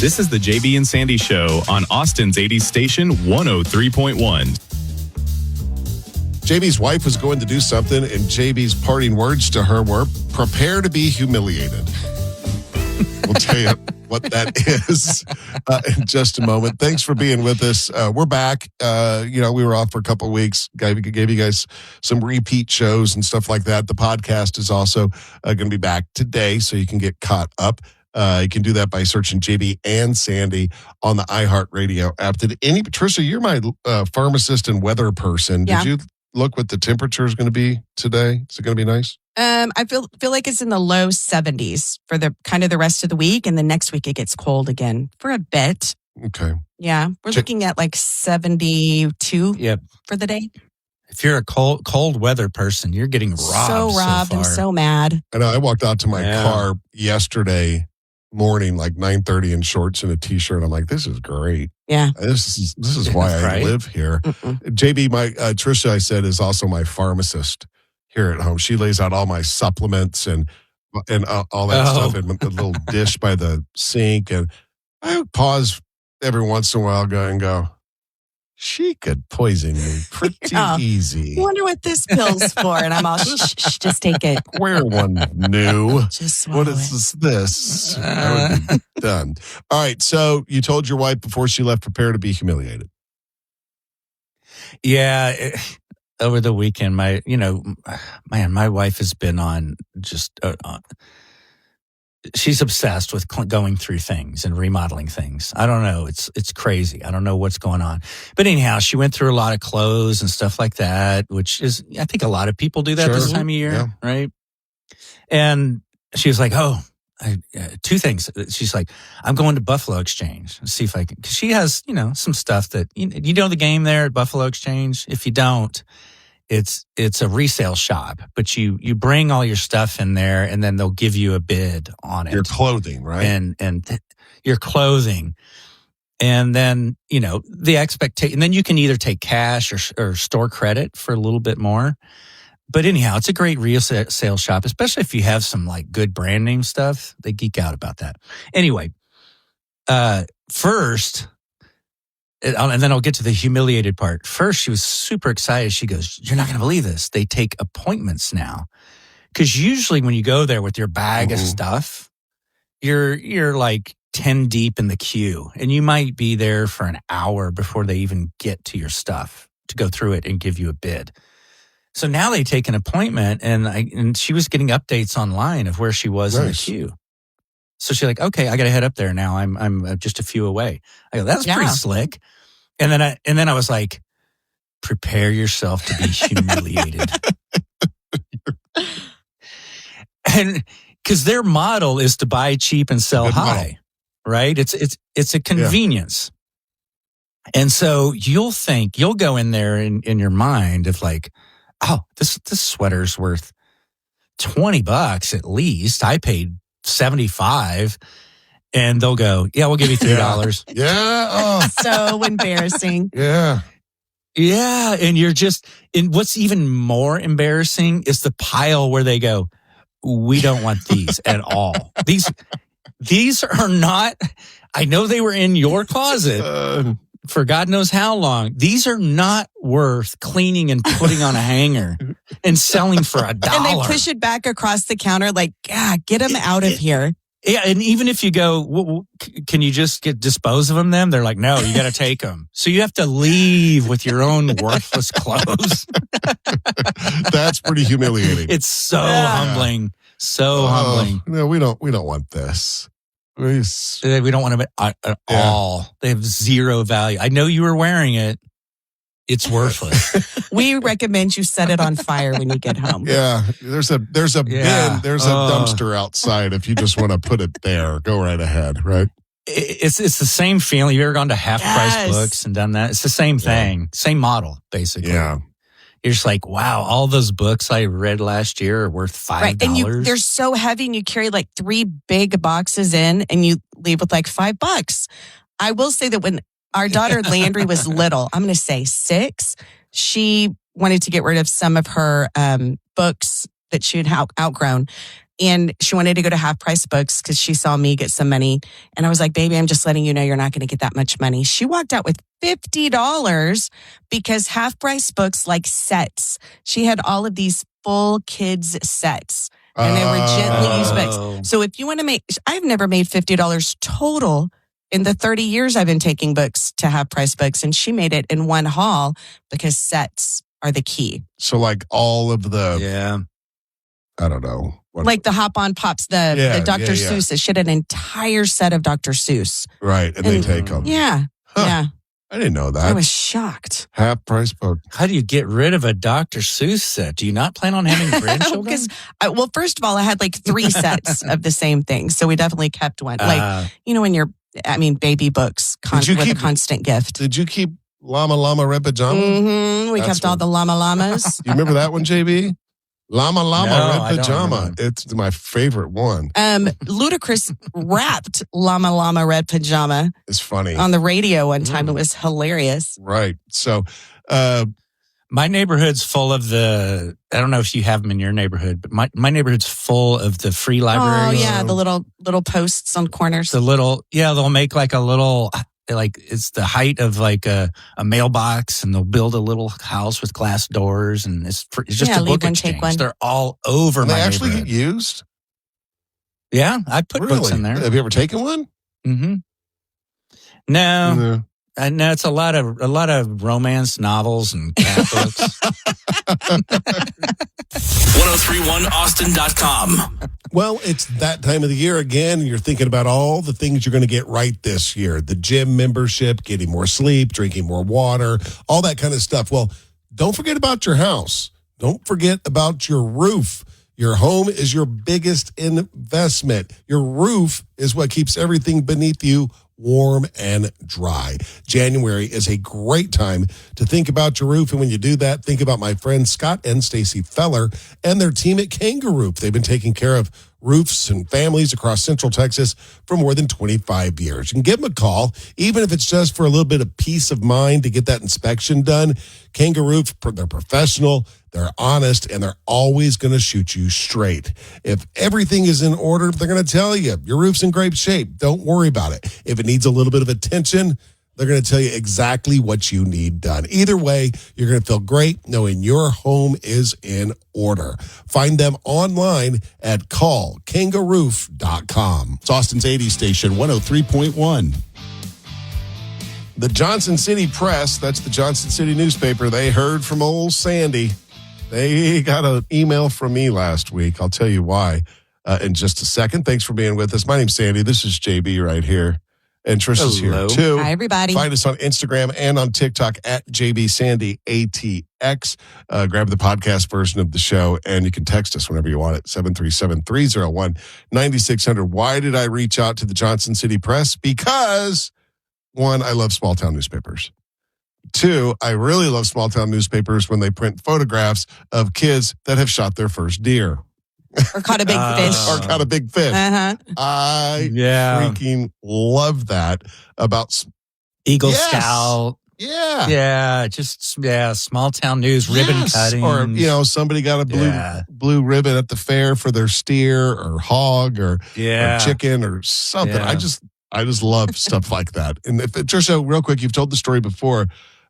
This is the JB and Sandy Show on Austin's 80s station 103.1. JB's wife was going to do something, and JB's parting words to her were, prepare to be humiliated. We'll tell you what that is in just a moment. Thanks for being with us. We're back. We were off for a couple of weeks. Gave you guys some repeat shows and stuff like that. The podcast is also going to be back today, so you can get caught up. You can do that by searching JB and Sandy on the iHeartRadio app. Tricia, you're my pharmacist and weather person. Yeah. Did you look what the temperature is going to be today? Is it going to be nice? I feel like it's in the low 70s for the kind of the rest of the week, and the next week it gets cold again for a bit. Okay. Yeah, we're looking at like 72 for the day. If you're a cold weather person, you're getting robbed. So robbed. I'm so mad. I know. I walked out to my car yesterday morning, like 9:30 in shorts and a t-shirt. I'm like, this is great. Yeah. This is why I live here. JB, my Tricia, I said, is also my pharmacist here at home. She lays out all my supplements and all that stuff in a little dish by the sink. And I pause every once in a while and go, she could poison you pretty easy. I wonder what this pill's for. And I'm all, shh, just take it. Where one knew. Just what is this? I would be done. All right. So you told your wife before she left, prepare to be humiliated. Yeah. Over the weekend, my wife has been on just, she's obsessed with going through things and remodeling things. I don't know. It's crazy. I don't know what's going on. But anyhow, she went through a lot of clothes and stuff like that, which is, I think a lot of people do that this time of year, right? And she was like, two things. She's like, I'm going to Buffalo Exchange. See if I can, because she has, some stuff that, you know the game there at Buffalo Exchange? If you don't, it's a resale shop, but you bring all your stuff in there and then they'll give you a bid on it. Your clothing, right? And your clothing. And then, the expectation, and then you can either take cash or store credit for a little bit more. But anyhow, it's a great resale shop, especially if you have some like good brand name stuff. They geek out about that. Anyway, first, and then I'll get to the humiliated part. First, she was super excited. She goes, you're not going to believe this. They take appointments now. Because usually when you go there with your bag of stuff, you're like 10 deep in the queue. And you might be there for an hour before they even get to your stuff to go through it and give you a bid. So now they take an appointment, and she was getting updates online of where she was in the queue. So she's like, okay, I got to head up there now. I'm just a few away. I go, that's pretty slick. And then I was like, prepare yourself to be humiliated. And because their model is to buy cheap and sell high, right? It's a convenience. And so you'll go in there in your mind of like, oh, this sweater's worth $20 at least. I paid $75, and they'll go, yeah, we'll give you $3. Yeah. Oh. So embarrassing. Yeah. Yeah. And and what's even more embarrassing is the pile where they go, we don't want these at all. These are not, I know they were in your closet for God knows how long. These are not worth cleaning and putting on a hanger and selling for $1. And they push it back across the counter like, get them out of here. Yeah, and even if you go, can you just dispose of them then? They're like, no, you got to take them. So you have to leave with your own worthless clothes. That's pretty humiliating. It's so humbling. So humbling. No, we don't want this. We don't want them at all. They have zero value. I know you were wearing it. It's worthless. We recommend you set it on fire when you get home. Yeah, there's a bin, there's a dumpster outside. If you just want to put it there, go right ahead. Right? It's the same feeling. You ever gone to half price books and done that? It's the same thing, same model, basically. Yeah. You're just like, wow, all those books I read last year are worth $5. Right, and they're so heavy, and you carry like 3 big boxes in, and you leave with like $5. I will say that when our daughter Landry was little, I'm going to say 6, she wanted to get rid of some of her books that she had outgrown. And she wanted to go to Half Price Books because she saw me get some money. And I was like, baby, I'm just letting you know you're not going to get that much money. She walked out with $50 because Half Price Books like sets. She had all of these full kids sets. And they were gently used books. So if you want to make, I've never made $50 total in the 30 years I've been taking books to Half Price Books. And she made it in one haul because sets are the key. So like all of the, I don't know. Like the Hop On Pops, the Dr. Seuss. She had an entire set of Dr. Seuss. Right. And they take them. Yeah. Huh. Yeah. I didn't know that. I was shocked. Half Price Book. How do you get rid of a Dr. Seuss set? Do you not plan on having grandchildren? Well, first of all, I had like 3 sets of the same thing. So we definitely kept one. Like, when baby books with a constant gift. Did you keep Llama Llama Red Pajama? Mm-hmm. We kept all the llama llamas. You remember that one, JB? Llama Llama No, Red Pajama. It's my favorite one. Ludacris rapped Llama Llama Red Pajama. It's funny. On the radio one time. It was hilarious. Right. So, my neighborhood's full of I don't know if you have them in your neighborhood, but my neighborhood's full of the free libraries. Oh, yeah. The little posts on corners. They'll make like a little, like it's the height of like a mailbox, and they'll build a little house with glass doors, and it's just a book exchange. Take one. They're all over my neighborhood. They actually get used? Yeah, I put books in there. Have you ever taken one? Mm-hmm. No. No, it's a lot of romance novels and cat books. 1031austin.com. Well, it's that time of the year again, and you're thinking about all the things you're going to get right this year. The gym membership, getting more sleep, drinking more water, all that kind of stuff. Well, don't forget about your house. Don't forget about your roof. Your home is your biggest investment. Your roof is what keeps everything beneath you warm and dry. January is a great time to think about your roof. And when you do that, think about my friends Scott and Stacy Feller and their team at Kangaroo. They've been taking care of roofs and families across Central Texas for more than 25 years. You can give them a call, even if it's just for a little bit of peace of mind to get that inspection done. Kangaroo, they're professional, they're honest, and they're always going to shoot you straight. If everything is in order, they're going to tell you your roof's in great shape. Don't worry about it. If it needs a little bit of attention, they're going to tell you exactly what you need done. Either way, you're going to feel great knowing your home is in order. Find them online at callkangaroof.com. It's Austin's 80s station, 103.1. The Johnson City Press, that's the Johnson City newspaper, they heard from old Sandy. They got an email from me last week. I'll tell you why in just a second. Thanks for being with us. My name's Sandy. This is JB right here. And Tricia's here too. Hi, everybody. Find us on Instagram and on TikTok at JBSandyATX. Grab the podcast version of the show, and you can text us whenever you want it, 737-301-9600. Why did I reach out to the Johnson City Press? Because, one, I love small town newspapers. 2, I really love small town newspapers when they print photographs of kids that have shot their first deer. Or caught a big fish. Or caught a big fish. Uh-huh. I freaking love that about Eagle Scout. Yeah. Small town news, ribbon cutting. Or, somebody got a blue ribbon at the fair for their steer or hog or chicken or something. Yeah. I just love stuff like that. And if Tricia, real quick, you've told the story before,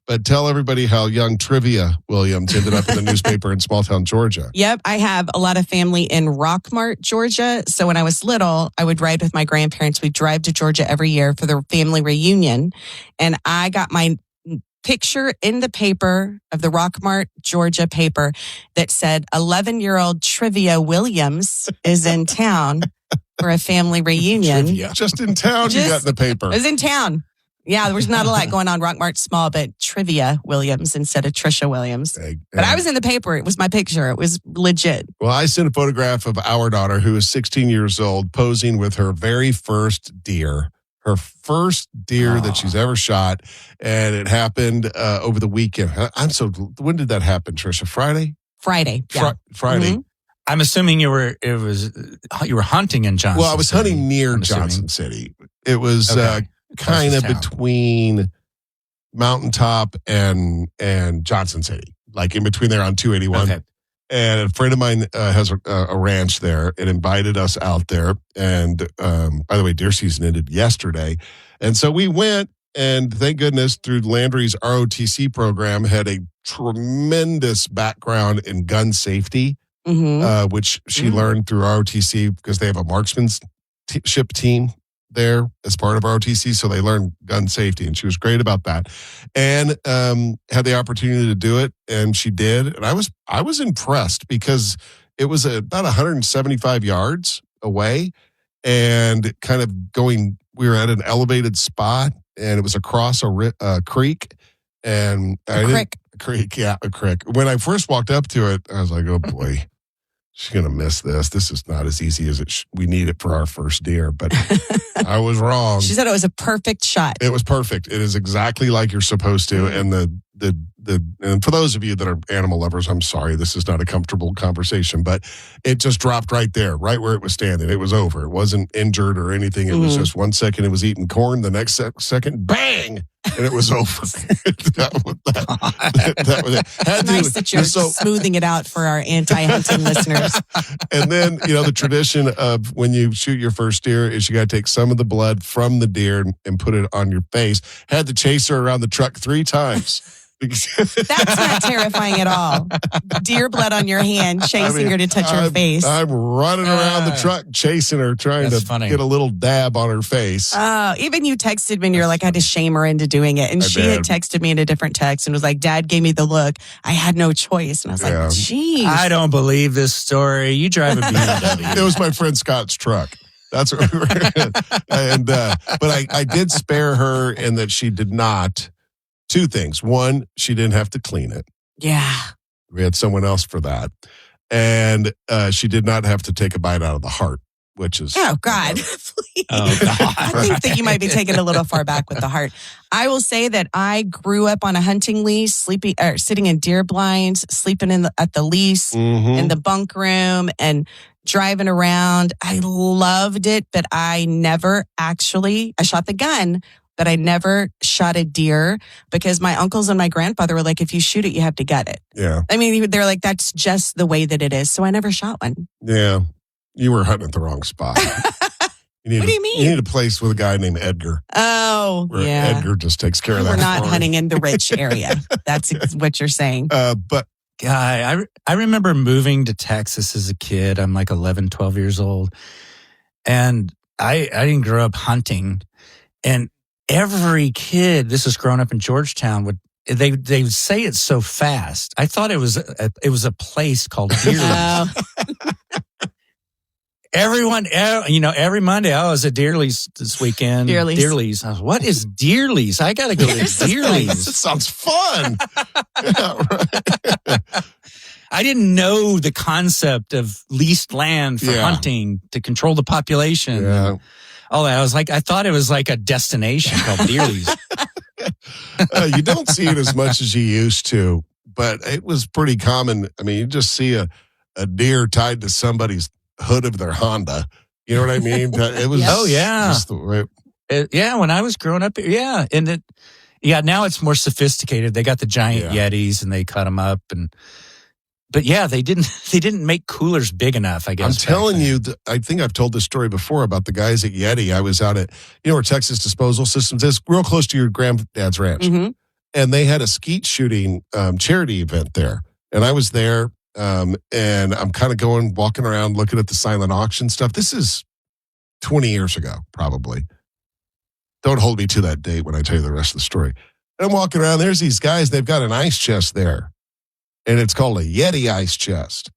but tell everybody how young Trivia Williams ended up in the newspaper in small town Georgia. Yep. I have a lot of family in Rockmart, Georgia. So when I was little, I would ride with my grandparents. We'd drive to Georgia every year for the family reunion. And I got my picture in the paper of the Rockmart, Georgia paper that said 11-year-old Trivia Williams is in town for a family reunion. Trivia. Just in town, you got in the paper. I was in town. Yeah, there was not a lot going on. Rockmart's small, but Trivia Williams instead of Tricia Williams. But I was in the paper. It was my picture. It was legit. Well, I sent a photograph of our daughter, who is 16 years old, posing with her very first deer. Her first deer that she's ever shot. And it happened over the weekend. When did that happen, Tricia? Friday? Friday. Yeah. Friday. Mm-hmm. I'm assuming you were hunting in Johnson City. Well, I was hunting near Johnson City. It was kind of between Mountaintop and Johnson City, like in between there on 281. Okay. And a friend of mine has a ranch there and invited us out there. And by the way, deer season ended yesterday. And so we went, and thank goodness through Landry's ROTC program had a tremendous background in gun safety, which she learned through ROTC because they have a marksmanship team there as part of ROTC. So they learned gun safety, and she was great about that, and had the opportunity to do it, and she did. And I was impressed because it was about 175 yards away, and kind of we were at an elevated spot, and it was across a creek, and a creek. When I first walked up to it, I was like, oh boy. She's going to miss this. This is not as easy as we need it for our first deer, but I was wrong. She said it was a perfect shot. It was perfect. It is exactly like you're supposed to. And and for those of you that are animal lovers, I'm sorry, this is not a comfortable conversation, but it just dropped right there, right where it was standing. It was over. It wasn't injured or anything. It was just 1 second it was eating corn. The next second, bang, and it was over. that was it. Nice that you're smoothing it out for our anti-hunting listeners. And then, the tradition of when you shoot your first deer is you got to take some of the blood from the deer and put it on your face. Had to chase her around the truck 3 times. That's not terrifying at all. Deer blood on your hand, chasing her to touch her face. I'm running around the truck, chasing her, trying to get a little dab on her face. Even you texted me and you're like, I had to shame her into doing it. And she had texted me in a different text and was like, Dad gave me the look. I had no choice. And I was like, geez. I don't believe this story. You drive a BMW. It was my friend Scott's truck. That's what we were in. But I did spare her in that she did not. 2 things. One, she didn't have to clean it. Yeah. We had someone else for that. And she did not have to take a bite out of the heart, which is... Oh, God. Please. Oh, God. I think that you might be taking it a little far back with the heart. I will say that I grew up on a hunting lease, sitting in deer blinds, sleeping at the lease, in the bunk room, and driving around. I loved it, but I shot the gun, but I never shot a deer because my uncles and my grandfather were like, if you shoot it, you have to gut it. Yeah. I mean, they're like, that's just the way that it is. So I never shot one. Yeah. You were hunting at the wrong spot. What do you mean? You need a place with a guy named Edgar. Oh, yeah. Edgar just takes care of that. We're not hunting in the rich area. That's what you're saying. But Guy, I remember moving to Texas as a kid. I'm like 11, 12 years old. And I didn't grow up hunting. And every kid, this is growing up in Georgetown, they would say it so fast. I thought it was a place called Deerleys. Everyone, every Monday, I was at Deerleys this weekend. Deerleys. I was, what is Deerleys? I got to go to Deerleys. That sounds fun. Yeah, right. I didn't know the concept of leased land for hunting to control the population. Yeah. All that. I thought it was like a destination called Deerleys. You don't see it as much as you used to, but it was pretty common. I mean, you just see a deer tied to somebody's hood of their Honda. You know what I mean? It was. Oh yeah. Just the way, when I was growing up, yeah, and now it's more sophisticated. They got the giant Yetis and they cut them up But yeah, they didn't make coolers big enough, I guess. I'm telling you, I think I've told this story before about the guys at Yeti. I was out at, where Texas Disposal Systems is, real close to your granddad's ranch. Mm-hmm. And they had a skeet shooting charity event there. And I was there, and I'm kind of walking around, looking at the silent auction stuff. This is 20 years ago, probably. Don't hold me to that date when I tell you the rest of the story. And I'm walking around, there's these guys, they've got an ice chest there. And it's called a Yeti ice chest.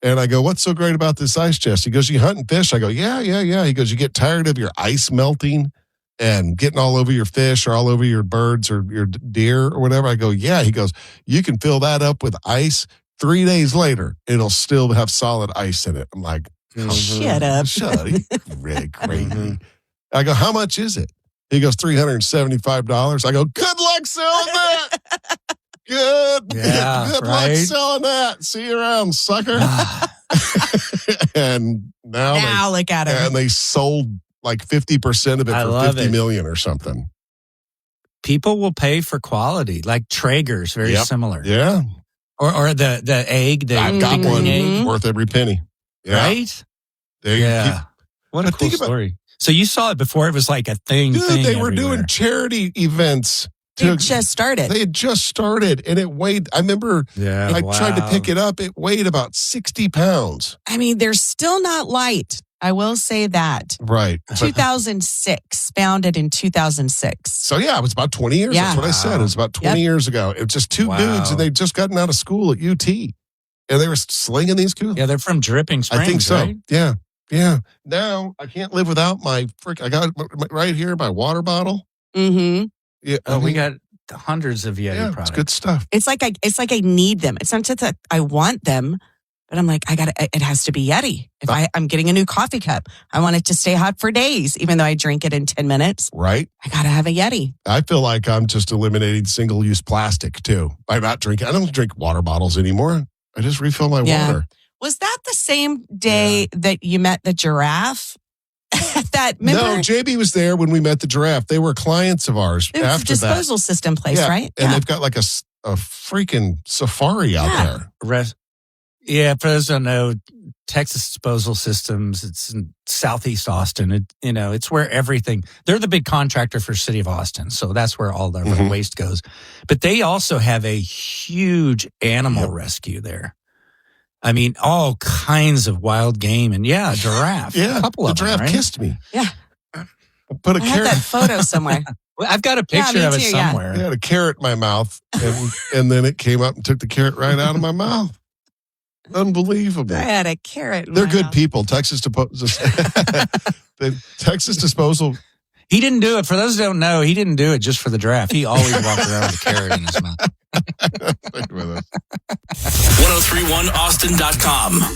And I go, what's so great about this ice chest? He goes, you hunt and fish? I go, yeah. He goes, you get tired of your ice melting and getting all over your fish or all over your birds or your deer or whatever? I go, yeah. He goes, you can fill that up with ice. 3 days later, it'll still have solid ice in it. I'm like, shut up. Crazy. I go, how much is it? He goes, $375. I go, good luck selling that. Good luck selling that. See you around, sucker. And now look at it. And they sold like 50% of it for $50 million or something. People will pay for quality, like Traeger's, very similar. Yeah. Or the egg. I've got big one egg. worth every penny. Yeah. Right? What a But cool think about- story. So you saw it before it was like a thing. Dude, they were everywhere. doing charity events. It just started. They had just started, and it weighed. I remember I tried to pick it up. It weighed about 60 pounds. I mean, they're still not light. I will say that. Right. 2006, founded in 2006. So, yeah, it was about 20 years. Yeah. That's what I said. It was about 20 years ago. It was just two dudes, and they'd just gotten out of school at UT. And they were slinging these cool. Yeah, they're from Dripping Springs, I think so. right? Yeah. Yeah. Now, I can't live without my I got right here, my water bottle. Mm-hmm. Yeah. We got hundreds of Yeti products. It's good stuff. It's like I need them. It's not just that I want them, but I'm like, it has to be Yeti. If I'm getting a new coffee cup, I want it to stay hot for days, even though I drink it in 10 minutes. Right. I got to have a Yeti. I feel like I'm just eliminating single-use plastic, too, by not drinking. I don't drink water bottles anymore. I just refill my water. Was that the same day that you met the giraffe? No, JB was there when we met the giraffe. They were clients of ours it was after a disposal system place, right? And they've got like a freaking safari out there. For those who don't know, Texas Disposal Systems, it's in Southeast Austin. It's where everything, they're the big contractor for City of Austin. So that's where all the waste goes. But they also have a huge animal rescue there. I mean, all kinds of wild game and a giraffe. Yeah, a couple of the giraffe them, right? kissed me. Yeah. Put a I carrot. have that photo somewhere. I've got a picture of it somewhere. I had a carrot in my mouth, and then it came up and took the carrot right out of my mouth. Unbelievable. I had a carrot. They're good people. Texas Disposal. He didn't do it. For those who don't know, he didn't do it just for the giraffe. He always walked around with a carrot in his mouth. 1031austin.com.